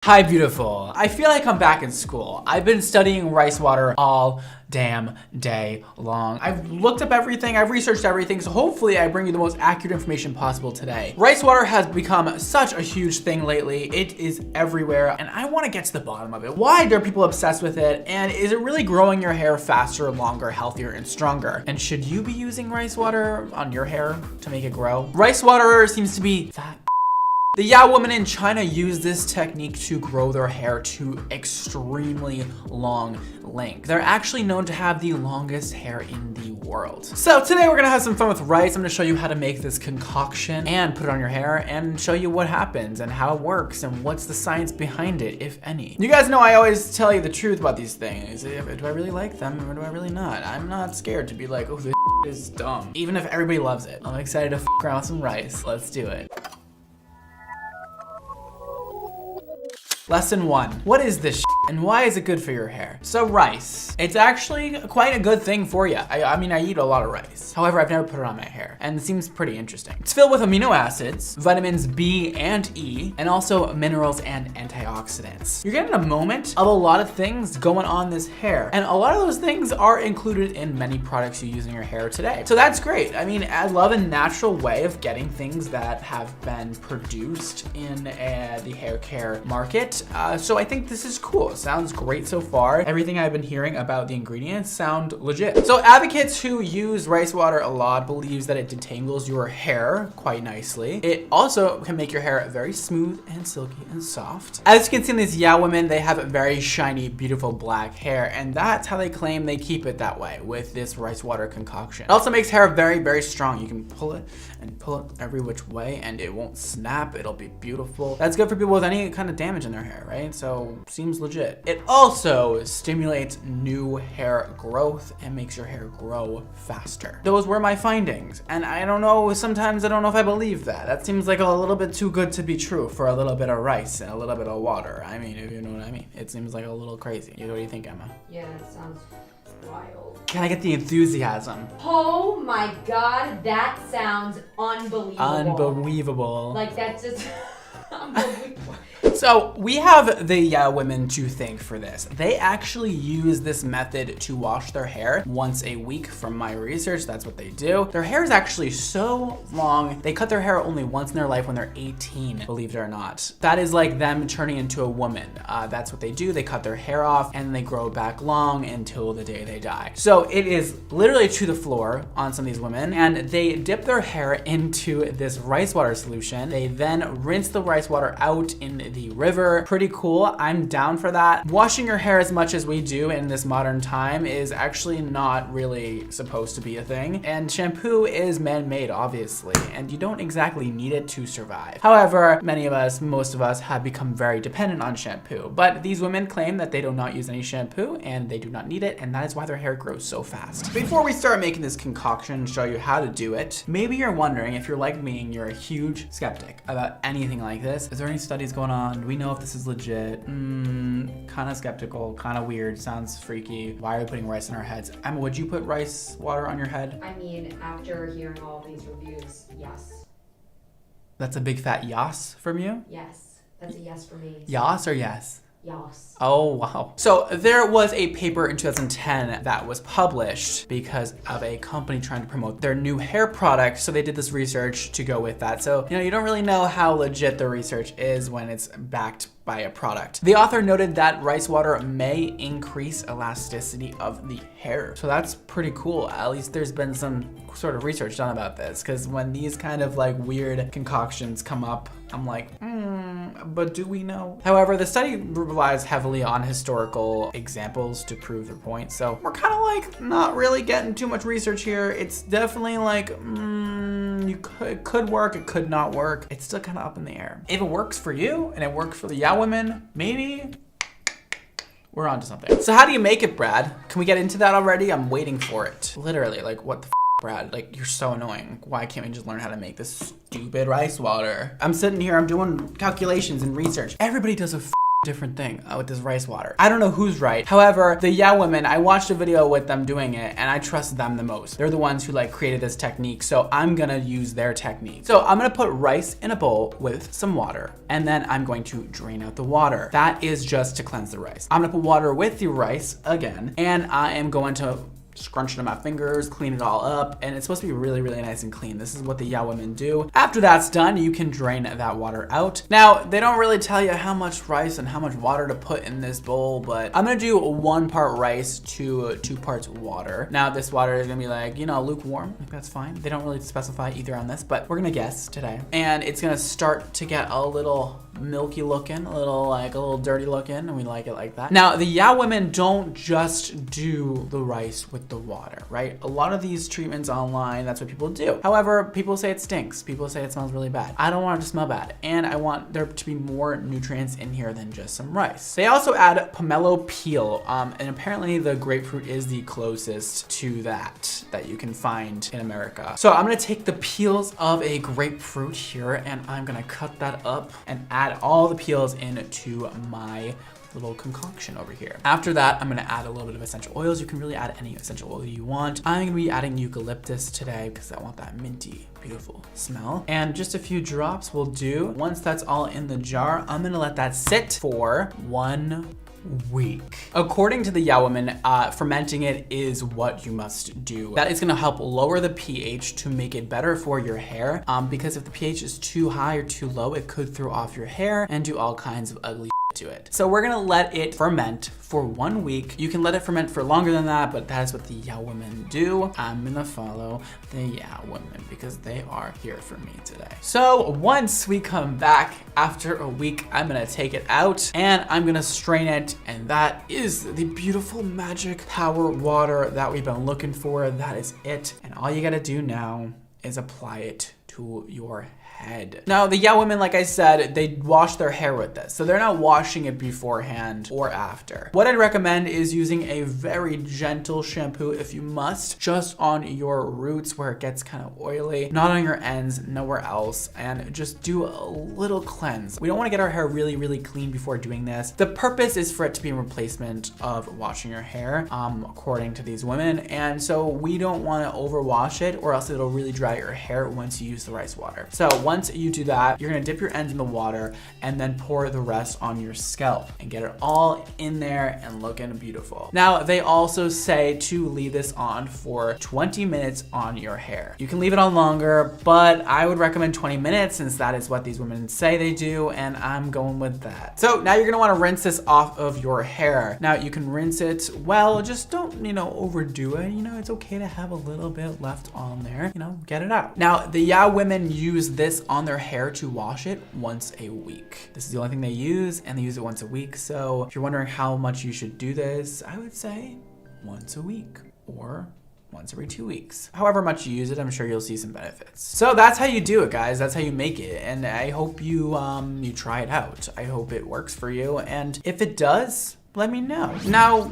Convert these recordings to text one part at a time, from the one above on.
Hi, beautiful. I feel like I'm back in school. I've been studying rice water all damn day long. I've looked up everything, I've researched everything, so hopefully I bring you the most accurate information possible today. Rice water has become such a huge thing lately. It is everywhere, and I want to get to the bottom of it. Why are people obsessed with it? And is it really growing your hair faster, longer, healthier, and stronger? And should you be using rice water on your hair to make it grow? Rice water seems to be that. The Yao women in China use this technique to grow their hair to extremely long length. They're actually known to have the longest hair in the world. So today we're gonna have some fun with rice. I'm gonna show you how to make this concoction and put it on your hair and show you what happens and how it works and what's the science behind it, if any. You guys know I always tell you the truth about these things. Do I really like them or do I really not? I'm not scared to be like, oh, this is dumb. Even if everybody loves it. I'm excited to f around with some rice. Let's do it. Lesson 1. What is this and why is it good for your hair? So rice, it's actually quite a good thing for you. I mean, I eat a lot of rice. However, I've never put it on my hair and it seems pretty interesting. It's filled with amino acids, vitamins B and E, and also minerals and antioxidants. You're getting a moment of a lot of things going on this hair. And a lot of those things are included in many products you use in your hair today. So that's great. I mean, I love a natural way of getting things that have been produced in the hair care market. So I think this is cool. It sounds great so far. Everything I've been hearing about the ingredients sound legit. So advocates who use rice water a lot believes that it detangles your hair quite nicely. It also can make your hair very smooth and silky and soft. As you can see in these Yao women, they have very shiny, beautiful black hair, and that's how they claim they keep it that way with this rice water concoction. It also makes hair very, very strong. You can pull it and pull it every which way and it won't snap. It'll be beautiful. That's good for people with any kind of damage in their hair, right? So seems legit. It also stimulates new hair growth and makes your hair grow faster. Those were my findings. And I don't know, sometimes I don't know if I believe that. That seems like a little bit too good to be true for a little bit of rice and a little bit of water. I mean, if you know what I mean. It seems like a little crazy. What do you think, Emma? Yeah, it sounds wild. Can I get the enthusiasm? Oh my god, that sounds unbelievable. Unbelievable. Like that's just unbelievable. So we have the Yao women to thank for this. They actually use this method to wash their hair once a week. From my research, that's what they do. Their hair is actually so long. They cut their hair only once in their life when they're 18, believe it or not. That is like them turning into a woman. That's what they do. They cut their hair off and they grow back long until the day they die. So it is literally to the floor on some of these women, and they dip their hair into this rice water solution. They then rinse the rice water out in the river. Pretty cool. I'm down for that. Washing your hair as much as we do in this modern time is actually not really supposed to be a thing. And shampoo is man-made, obviously, and you don't exactly need it to survive. However, many of us, most of us, have become very dependent on shampoo. But these women claim that they do not use any shampoo and they do not need it, and that is why their hair grows so fast. Before we start making this concoction and show you how to do it, maybe you're wondering, if you're like me and you're a huge skeptic about anything like this, is there any studies going on? Do we know if this is legit? Kind of skeptical, kind of weird, sounds freaky. Why are we putting rice in our heads? Emma, would you put rice water on your head? I mean, after hearing all these reviews, yes. That's a big fat yas from you? Yes. That's a yes for me. Yas or yes? Yes. Oh, wow. So there was a paper in 2010 that was published because of a company trying to promote their new hair product. So they did this research to go with that. So, you don't really know how legit the research is when it's backed by a product. The author noted that rice water may increase elasticity of the hair. So that's pretty cool. At least there's been some sort of research done about this, because when these kind of like weird concoctions come up, I'm like, but do we know? However, the study relies heavily on historical examples to prove their point. So we're kind of like not really getting too much research here. It's definitely like, it could work, it could not work. It's still kind of up in the air. If it works for you and it works for the Yao women, maybe we're onto something. So how do you make it, Brad? Can we get into that already? I'm waiting for it. Literally, like, what the Brad, like, you're so annoying. Why can't we just learn how to make this stupid rice water? I'm sitting here, I'm doing calculations and research. Everybody does a different thing with this rice water. I don't know who's right. However, the Yeah Women, I watched a video with them doing it and I trust them the most. They're the ones who like created this technique, so I'm gonna use their technique. So I'm gonna put rice in a bowl with some water and then I'm going to drain out the water. That is just to cleanse the rice. I'm gonna put water with the rice again and I am going to scrunch it in my fingers, clean it all up, and it's supposed to be really, really nice and clean. This is what the Yeah Women do. After that's done, you can drain that water out. Now, they don't really tell you how much rice and how much water to put in this bowl, but I'm gonna do 1 part rice to 2 parts water. Now, this water is gonna be like, you know, lukewarm, like that's fine. They don't really specify either on this, but we're gonna guess today. And it's gonna start to get a little milky looking, a little dirty looking, and we like it like that. Now, the Yeah Women don't just do the rice with the water, right? A lot of these treatments online, that's what people do. However, people say it stinks. People say it smells really bad. I don't want it to smell bad. And I want there to be more nutrients in here than just some rice. They also add pomelo peel. And apparently the grapefruit is the closest to that you can find in America. So I'm gonna take the peels of a grapefruit here and I'm gonna cut that up and add all the peels into my little concoction over here. After that, I'm gonna add a little bit of essential oils. You can really add any essential oil you want. I'm gonna be adding eucalyptus today because I want that minty, beautiful smell. And just a few drops will do. Once that's all in the jar, I'm gonna let that sit for 1 week. According to the Yeah Women, fermenting it is what you must do. That is gonna help lower the pH to make it better for your hair, because if the pH is too high or too low, it could throw off your hair and do all kinds of ugly to it. So we're gonna let it ferment for 1 week. You can let it ferment for longer than that, but that is what the Yeah Women do. I'm gonna follow the Yeah Women because they are here for me today. So once we come back after a week, I'm gonna take it out and I'm gonna strain it, and that is the beautiful magic power water that we've been looking for. That is it. And all you gotta do now is apply it to your head. Now, the Yeah Women, like I said, they wash their hair with this, so they're not washing it beforehand or after. What I'd recommend is using a very gentle shampoo if you must, just on your roots where it gets kind of oily, not on your ends, nowhere else, and just do a little cleanse. We don't want to get our hair really, really clean before doing this. The purpose is for it to be a replacement of washing your hair, according to these women, and so we don't want to overwash it or else it'll really dry your hair once you use the rice water. So once you do that, you're gonna dip your ends in the water and then pour the rest on your scalp and get it all in there and looking beautiful. Now, they also say to leave this on for 20 minutes on your hair. You can leave it on longer, but I would recommend 20 minutes since that is what these women say they do, and I'm going with that. So now you're gonna wanna rinse this off of your hair. Now you can rinse it well, just don't, overdo it. It's okay to have a little bit left on there, get it out. Now, the Yeah Women use this on their hair to wash it once a week. This is the only thing they use, and they use it once a week. So if you're wondering how much you should do this, I would say once a week or once every 2 weeks. However much you use it, I'm sure you'll see some benefits. So that's how you do it, guys. That's how you make it. And I hope you try it out. I hope it works for you. And if it does, let me know. Now,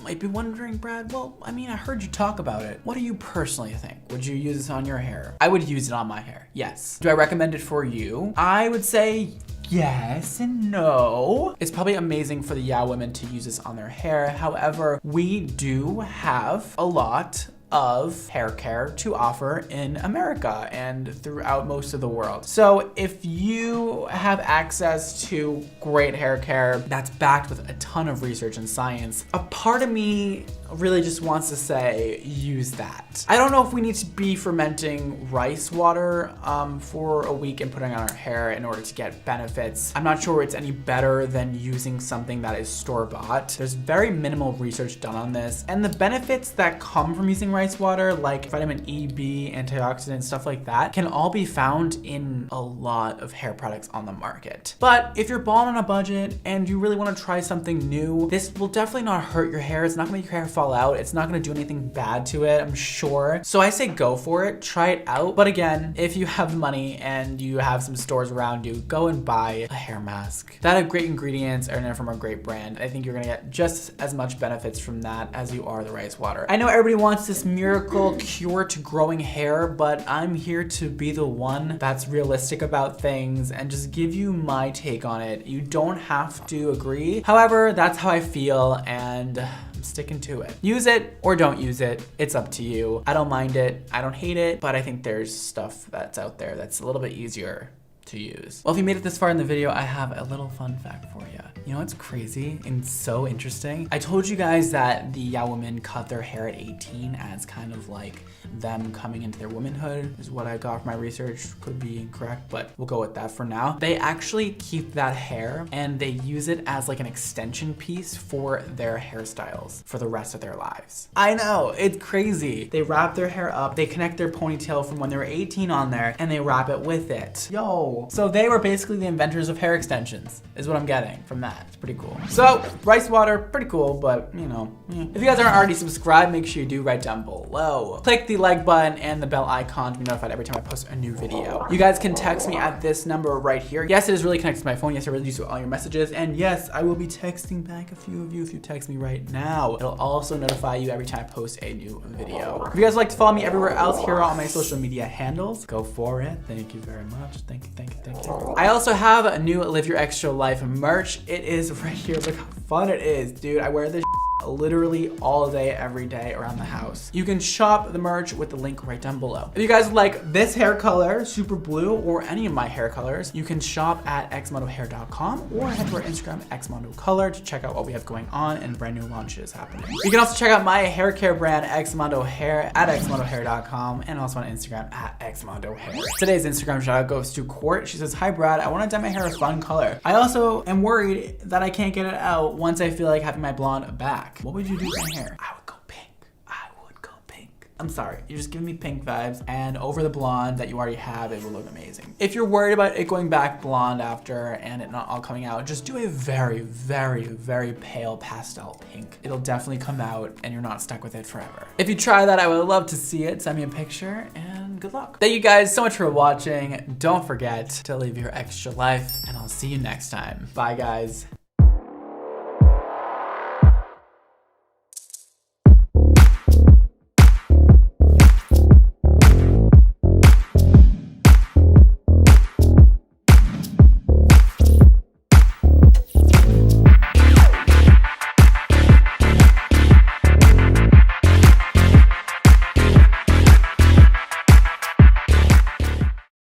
might be wondering, Brad, I heard you talk about it. What do you personally think? Would you use this on your hair? I would use it on my hair, yes. Do I recommend it for you? I would say yes and no. It's probably amazing for the Yeah Women to use this on their hair. However, we do have a lot of hair care to offer in America and throughout most of the world. So if you have access to great hair care that's backed with a ton of research and science, a part of me really just wants to say, use that. I don't know if we need to be fermenting rice water for a week and putting on our hair in order to get benefits. I'm not sure it's any better than using something that is store-bought. There's very minimal research done on this, and the benefits that come from using rice water, like vitamin E, B, antioxidants, stuff like that, can all be found in a lot of hair products on the market. But if you're balling on a budget and you really want to try something new, this will definitely not hurt your hair. It's not gonna make your hair fall fall out. It's not gonna do anything bad to it, I'm sure. So I say go for it, try it out. But again, if you have the money and you have some stores around you, go and buy a hair mask that have great ingredients and are from a great brand. I think you're gonna get just as much benefits from that as you are the rice water. I know everybody wants this miracle cure to growing hair, but I'm here to be the one that's realistic about things and just give you my take on it. You don't have to agree. However, that's how I feel, and I'm sticking to it. Use it or don't use it. It's up to you. I don't mind it. I don't hate it, but I think there's stuff that's out there that's a little bit easier to use. Well, if you made it this far in the video, I have a little fun fact for you. You know what's crazy and so interesting? I told you guys that the Yao women cut their hair at 18 as kind of like them coming into their womanhood, is what I got from my research. Could be incorrect, but we'll go with that for now. They actually keep that hair and they use it as like an extension piece for their hairstyles for the rest of their lives. I know, it's crazy. They wrap their hair up, they connect their ponytail from when they were 18 on there, and they wrap it with it. Yo. So they were basically the inventors of hair extensions, is what I'm getting from that. It's pretty cool. So, rice water, pretty cool, but you know, if you guys aren't already subscribed, make sure you do right down below. Click the like button and the bell icon to be notified every time I post a new video. You guys can text me at this number right here. Yes, it is really connected to my phone. Yes, I really use all your messages. And yes, I will be texting back a few of you if you text me right now. It'll also notify you every time I post a new video. If you guys would like to follow me everywhere else, here are all my social media handles. Go for it. Thank you very much. Thank you, thank you, thank you. I also have a new Live Your Extra Life merch. It is right here. Look how fun it is, dude. I wear this literally all day, every day around the house. You can shop the merch with the link right down below. If you guys like this hair color, super blue, or any of my hair colors, you can shop at xmondohair.com or head to our Instagram, xmondocolor, to check out what we have going on and brand new launches happening. You can also check out my hair care brand, xmondohair, at xmondohair.com, and also on Instagram at xmondohair. Today's Instagram shout out goes to Court. She says, "Hi Brad, I want to dye my hair a fun color. I also am worried that I can't get it out once I feel like having my blonde back. What would you do with my hair?" I would go pink. I would go pink. I'm sorry, you're just giving me pink vibes, and over the blonde that you already have, it will look amazing. If you're worried about it going back blonde after and it not all coming out, just do a very, very, very pale pastel pink. It'll definitely come out and you're not stuck with it forever. If you try that, I would love to see it. Send me a picture and good luck. Thank you guys so much for watching. Don't forget to live your extra life, and I'll see you next time. Bye guys.